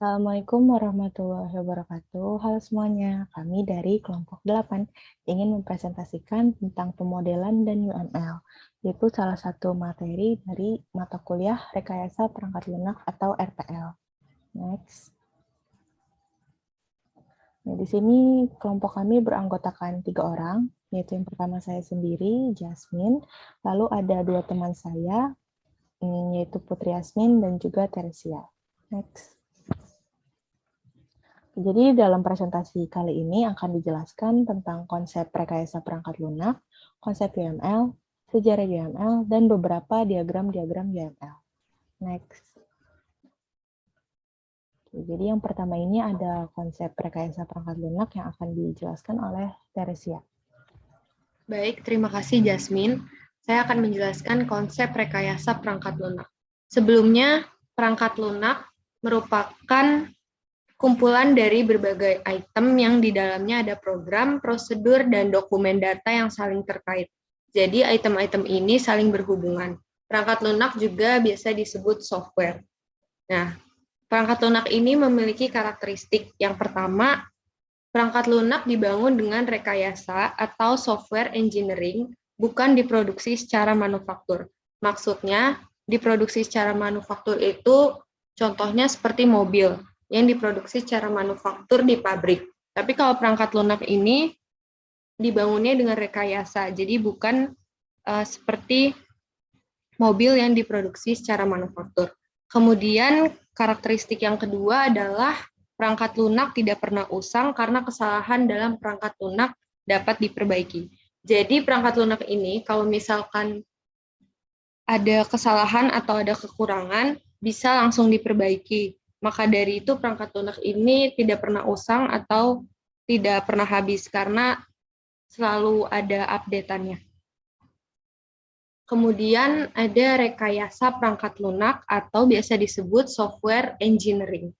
Assalamualaikum warahmatullahi wabarakatuh. Halo semuanya, kami dari kelompok 8 ingin mempresentasikan tentang pemodelan dan UML, yaitu salah satu materi dari mata kuliah Rekayasa Perangkat Lunak atau RPL. Next. Nah, di sini kelompok kami beranggotakan 3 orang, yaitu yang pertama saya sendiri, Jasmine, lalu ada 2 teman saya, yaitu Putri Yasmin dan juga Teresia. Next. Jadi dalam presentasi kali ini akan dijelaskan tentang konsep rekayasa perangkat lunak, konsep UML, sejarah UML, dan beberapa diagram-diagram UML. Next. Jadi yang pertama ini ada konsep rekayasa perangkat lunak yang akan dijelaskan oleh Teresia. Baik, terima kasih Jasmine. Saya akan menjelaskan konsep rekayasa perangkat lunak. Sebelumnya, perangkat lunak merupakan kumpulan dari berbagai item yang di dalamnya ada program, prosedur, dan dokumen data yang saling terkait. Jadi, item-item ini saling berhubungan. Perangkat lunak juga biasa disebut software. Nah, perangkat lunak ini memiliki karakteristik. Yang pertama, perangkat lunak dibangun dengan rekayasa atau software engineering, bukan diproduksi secara manufaktur. Maksudnya, diproduksi secara manufaktur itu contohnya seperti mobil yang diproduksi secara manufaktur di pabrik. Tapi kalau perangkat lunak ini dibangunnya dengan rekayasa, jadi bukan seperti mobil yang diproduksi secara manufaktur. Kemudian karakteristik yang kedua adalah perangkat lunak tidak pernah usang karena kesalahan dalam perangkat lunak dapat diperbaiki. Jadi perangkat lunak ini kalau misalkan ada kesalahan atau ada kekurangan bisa langsung diperbaiki. Maka dari itu perangkat lunak ini tidak pernah usang atau tidak pernah habis karena selalu ada update-annya. Kemudian ada rekayasa perangkat lunak atau biasa disebut software engineering.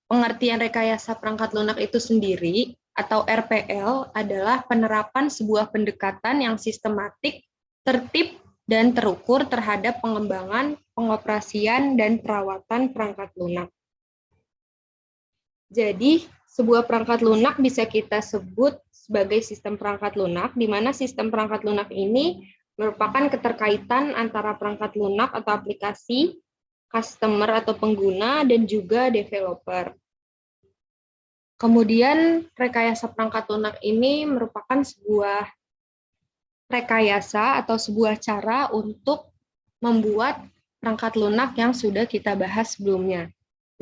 Pengertian rekayasa perangkat lunak itu sendiri atau RPL adalah penerapan sebuah pendekatan yang sistematik, tertib, dan terukur terhadap pengembangan, pengoperasian, dan perawatan perangkat lunak. Jadi, sebuah perangkat lunak bisa kita sebut sebagai sistem perangkat lunak, di mana sistem perangkat lunak ini merupakan keterkaitan antara perangkat lunak atau aplikasi, customer atau pengguna, dan juga developer. Kemudian rekayasa perangkat lunak ini merupakan sebuah rekayasa atau sebuah cara untuk membuat perangkat lunak yang sudah kita bahas sebelumnya.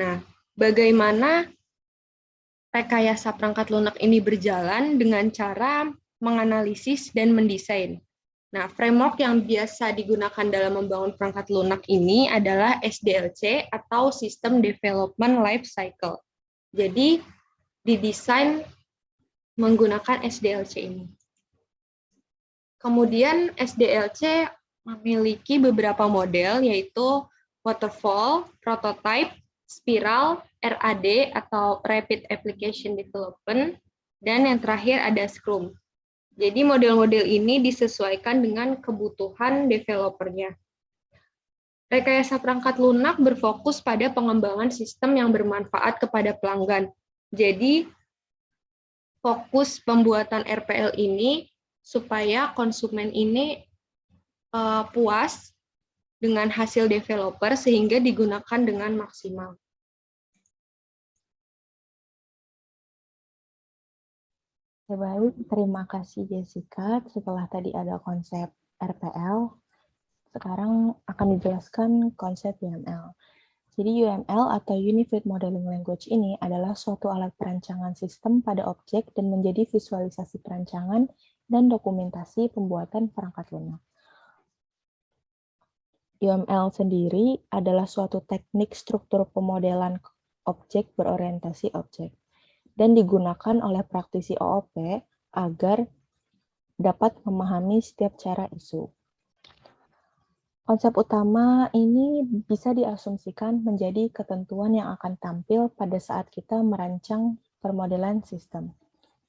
Nah, bagaimana rekayasa perangkat lunak ini berjalan dengan cara menganalisis dan mendesain. Nah, framework yang biasa digunakan dalam membangun perangkat lunak ini adalah SDLC atau System Development Life Cycle. Jadi, didesain menggunakan SDLC ini. Kemudian SDLC memiliki beberapa model, yaitu waterfall, prototype, spiral, RAD atau Rapid Application Development, dan yang terakhir ada Scrum. Jadi model-model ini disesuaikan dengan kebutuhan developernya. Rekayasa perangkat lunak berfokus pada pengembangan sistem yang bermanfaat kepada pelanggan. Jadi fokus pembuatan RPL ini supaya konsumen ini puas dengan hasil developer sehingga digunakan dengan maksimal. Baik, terima kasih Jessica. Setelah tadi ada konsep RPL, sekarang akan dijelaskan konsep UML. Jadi UML atau Unified Modeling Language ini adalah suatu alat perancangan sistem pada objek dan menjadi visualisasi perancangan dan dokumentasi pembuatan perangkat lunak. UML sendiri adalah suatu teknik struktur pemodelan objek berorientasi objek dan digunakan oleh praktisi OOP agar dapat memahami setiap cara isu. Konsep utama ini bisa diasumsikan menjadi ketentuan yang akan tampil pada saat kita merancang permodelan sistem.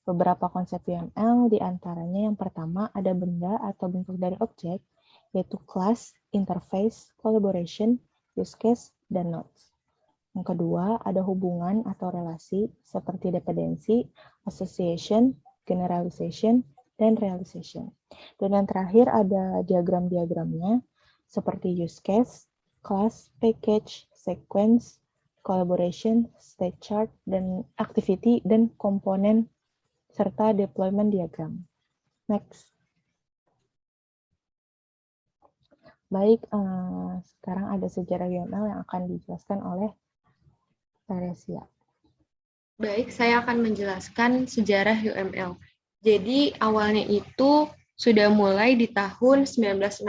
Beberapa konsep UML diantaranya yang pertama ada benda atau bentuk dari objek, yaitu class, interface, collaboration, use case, dan nodes. Yang kedua, ada hubungan atau relasi seperti dependensi, association, generalization, dan realization. Dan yang terakhir ada diagram-diagramnya seperti use case, class, package, sequence, collaboration, state chart, dan activity, dan komponen, serta deployment diagram. Next. Baik, sekarang ada sejarah UML yang akan dijelaskan oleh Teresia. Baik, saya akan menjelaskan sejarah UML. Jadi awalnya itu sudah mulai di tahun 1960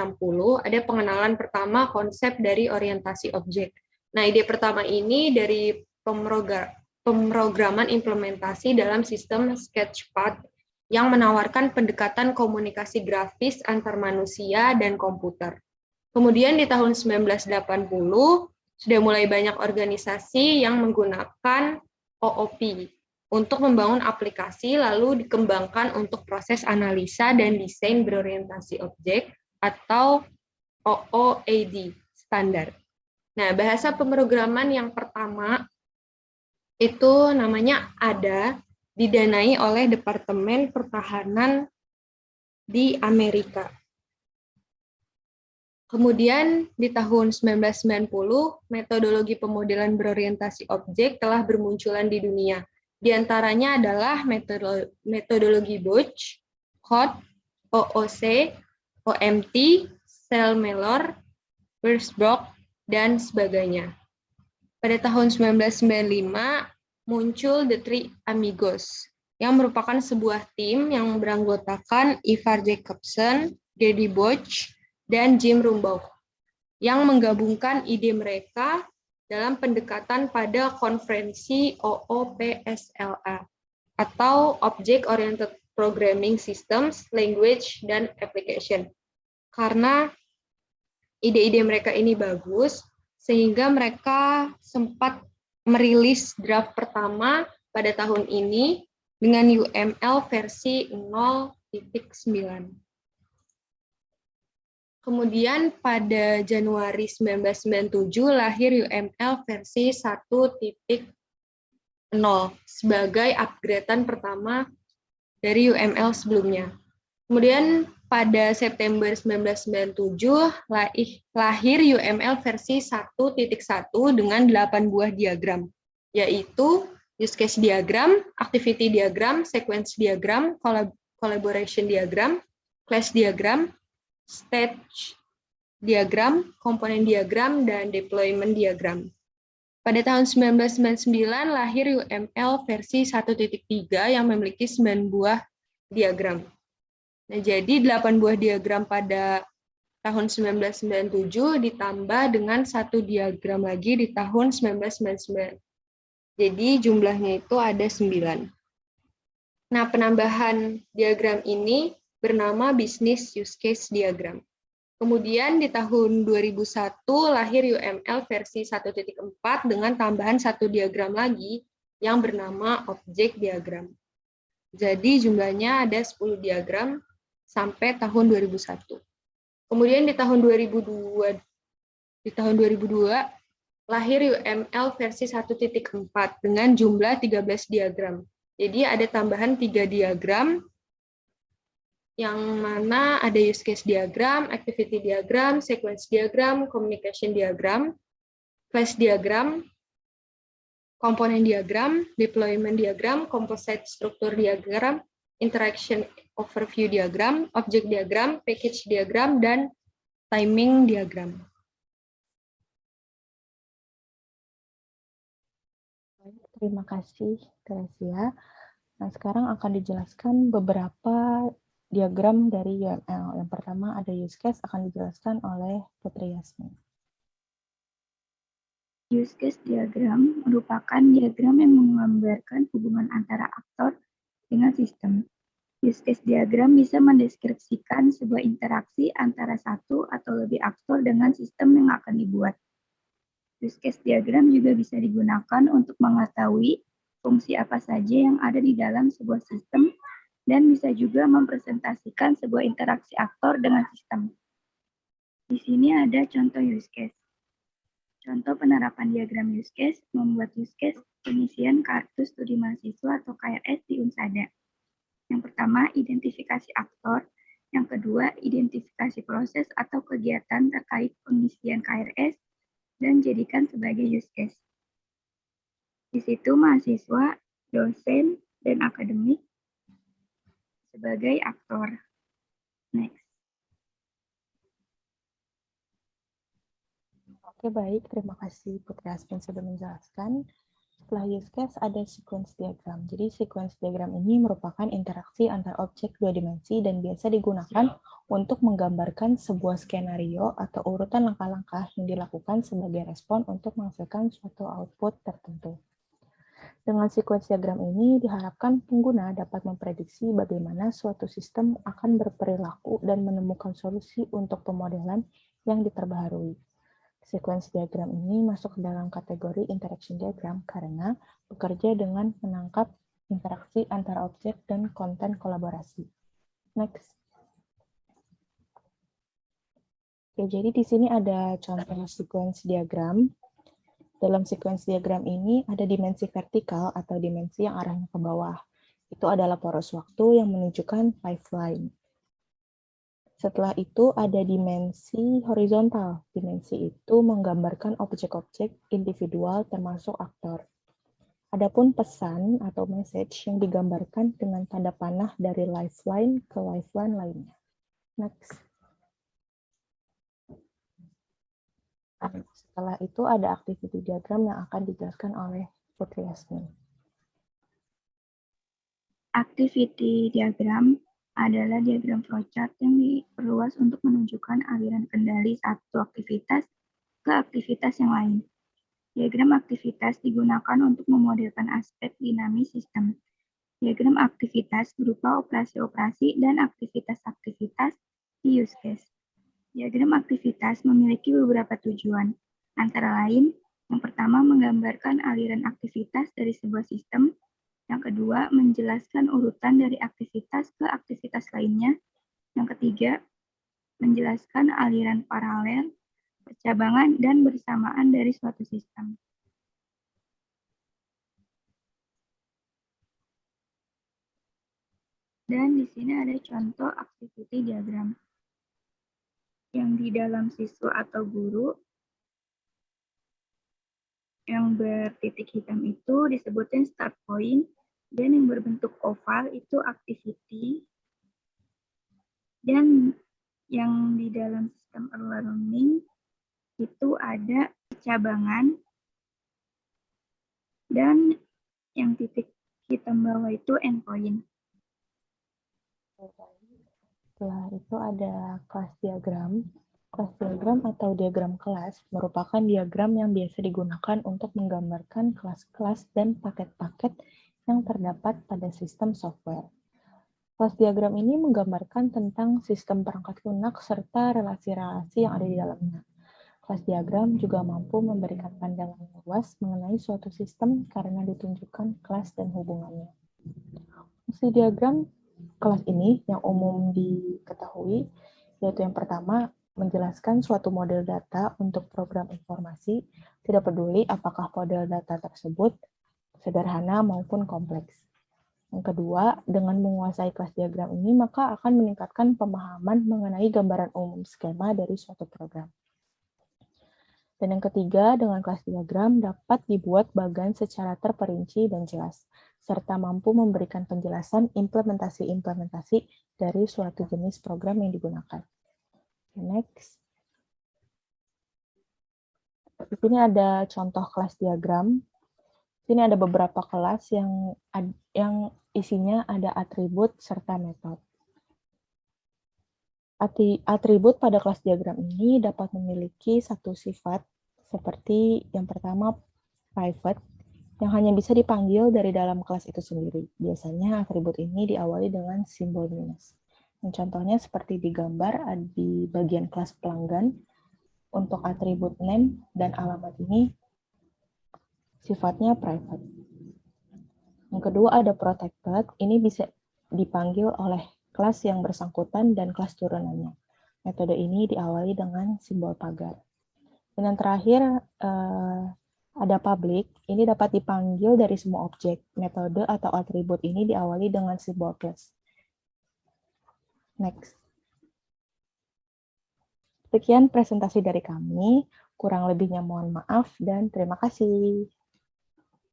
ada pengenalan pertama konsep dari orientasi objek. Nah, ide pertama ini dari pemrograman implementasi dalam sistem Sketchpad yang menawarkan pendekatan komunikasi grafis antar manusia dan komputer. Kemudian di tahun 1980 sudah mulai banyak organisasi yang menggunakan OOP untuk membangun aplikasi lalu dikembangkan untuk proses analisa dan desain berorientasi objek atau OOAD standar. Nah, bahasa pemrograman yang pertama itu namanya ADA, didanai oleh Departemen Pertahanan di Amerika. Kemudian di tahun 1990, metodologi pemodelan berorientasi objek telah bermunculan di dunia. Di antaranya adalah metodologi Butch, COD, OOC, OMT, Selmelor, Bursbrock, dan sebagainya. Pada tahun 1995, muncul The Three Amigos, yang merupakan sebuah tim yang beranggotakan Ivar Jacobson, Gary Butch, dan Jim Rumbaugh, yang menggabungkan ide mereka dalam pendekatan pada konferensi OOPSLA, atau Object Oriented Programming Systems, Language, dan Application. Karena ide-ide mereka ini bagus, sehingga mereka sempat merilis draft pertama pada tahun ini dengan UML versi 0.9. Kemudian pada Januari 1997 lahir UML versi 1.0 sebagai upgradean pertama dari UML sebelumnya. Kemudian pada September 1997 lahir UML versi 1.1 dengan 8 buah diagram, yaitu use case diagram, activity diagram, sequence diagram, collaboration diagram, class diagram, stage diagram, komponen diagram, dan deployment diagram. Pada tahun 1999 lahir UML versi 1.3 yang memiliki 9 buah diagram. Nah, jadi 8 buah diagram pada tahun 1997 ditambah dengan 1 diagram lagi di tahun 1999. Jadi jumlahnya itu ada 9. Nah, penambahan diagram ini bernama Business Use Case Diagram. Kemudian di tahun 2001 lahir UML versi 1.4 dengan tambahan 1 diagram lagi yang bernama Object Diagram. Jadi jumlahnya ada 10 diagram sampai tahun 2001. Kemudian di tahun 2002 lahir UML versi 1.4 dengan jumlah 13 diagram. Jadi ada tambahan 3 diagram, yang mana ada use case diagram, activity diagram, sequence diagram, communication diagram, class diagram, komponen diagram, deployment diagram, composite struktur diagram, interaction overview diagram, object diagram, package diagram, dan timing diagram. Terima kasih, Teresia. Nah, sekarang akan dijelaskan beberapa diagram dari UML. Yang pertama ada use case, akan dijelaskan oleh Putri Yasmin. Use case diagram merupakan diagram yang menggambarkan hubungan antara aktor dengan sistem. Use case diagram bisa mendeskripsikan sebuah interaksi antara satu atau lebih aktor dengan sistem yang akan dibuat. Use case diagram juga bisa digunakan untuk mengetahui fungsi apa saja yang ada di dalam sebuah sistem dan bisa juga mempresentasikan sebuah interaksi aktor dengan sistem. Di sini ada contoh use case. Contoh penerapan diagram use case, membuat use case pengisian kartu studi mahasiswa atau KRS di Unsada. Yang pertama, identifikasi aktor. Yang kedua, identifikasi proses atau kegiatan terkait pengisian KRS dan jadikan sebagai use case. Di situ mahasiswa, dosen, dan akademik sebagai aktor. Next. Oke, baik. Terima kasih Putri Aspen sudah menjelaskan. Setelah use case ada sequence diagram. Jadi sequence diagram ini merupakan interaksi antar objek dua dimensi dan biasa digunakan untuk menggambarkan sebuah skenario atau urutan langkah-langkah yang dilakukan sebagai respon untuk menghasilkan suatu output tertentu. Dengan sequence diagram ini diharapkan pengguna dapat memprediksi bagaimana suatu sistem akan berperilaku dan menemukan solusi untuk pemodelan yang diperbaharui. Sequence diagram ini masuk ke dalam kategori interaction diagram karena bekerja dengan menangkap interaksi antara objek dan konten kolaborasi. Next. Oke, jadi di sini ada contoh sequence diagram. Dalam sequence diagram ini ada dimensi vertikal atau dimensi yang arahnya ke bawah. Itu adalah poros waktu yang menunjukkan pipeline. Setelah itu ada dimensi horizontal. Dimensi itu menggambarkan objek-objek individual termasuk aktor. Adapun pesan atau message yang digambarkan dengan tanda panah dari lifeline ke lifeline lainnya. Next. Setelah itu ada activity diagram yang akan dijelaskan oleh Putri Yasmin. Activity diagram adalah diagram flowchart yang diperluas untuk menunjukkan aliran kendali satu aktivitas ke aktivitas yang lain. Diagram aktivitas digunakan untuk memodelkan aspek dinamis sistem. Diagram aktivitas berupa operasi-operasi dan aktivitas-aktivitas di use case. Diagram aktivitas memiliki beberapa tujuan, antara lain, yang pertama menggambarkan aliran aktivitas dari sebuah sistem, yang kedua menjelaskan urutan dari aktivitas ke aktivitas lainnya, yang ketiga menjelaskan aliran paralel, percabangan, dan bersamaan dari suatu sistem. Dan di sini ada contoh activity diagram. Yang di dalam siswa atau guru yang bertitik hitam itu disebutkan start point, dan yang berbentuk oval itu activity, dan yang di dalam sistem early learning itu ada cabangan, dan yang titik hitam bawah itu endpoint. Setelah itu ada kelas diagram. Kelas diagram atau diagram kelas merupakan diagram yang biasa digunakan untuk menggambarkan kelas-kelas dan paket-paket yang terdapat pada sistem software. Kelas diagram ini menggambarkan tentang sistem perangkat lunak serta relasi-relasi yang ada di dalamnya. Kelas diagram juga mampu memberikan pandangan luas mengenai suatu sistem karena ditunjukkan kelas dan hubungannya. Fungsi diagram kelas ini yang umum diketahui yaitu yang pertama, menjelaskan suatu model data untuk program informasi, tidak peduli apakah model data tersebut sederhana maupun kompleks. Yang kedua, dengan menguasai kelas diagram ini, maka akan meningkatkan pemahaman mengenai gambaran umum skema dari suatu program. Dan yang ketiga, dengan kelas diagram dapat dibuat bagan secara terperinci dan jelas, serta mampu memberikan penjelasan implementasi-implementasi dari suatu jenis program yang digunakan. Next. Di sini ada contoh kelas diagram. Di sini ada beberapa kelas yang isinya ada atribut serta metode. Atribut pada kelas diagram ini dapat memiliki satu sifat seperti yang pertama private yang hanya bisa dipanggil dari dalam kelas itu sendiri. Biasanya atribut ini diawali dengan simbol minus. Contohnya seperti di gambar di bagian kelas pelanggan untuk atribut name dan alamat ini sifatnya private. Yang kedua ada protected, ini bisa dipanggil oleh kelas yang bersangkutan dan kelas turunannya. Metode ini diawali dengan simbol pagar. Dan yang terakhir, ada public. Ini dapat dipanggil dari semua objek. Metode atau atribut ini diawali dengan simbol plus. Next. Sekian presentasi dari kami. Kurang lebihnya mohon maaf dan terima kasih.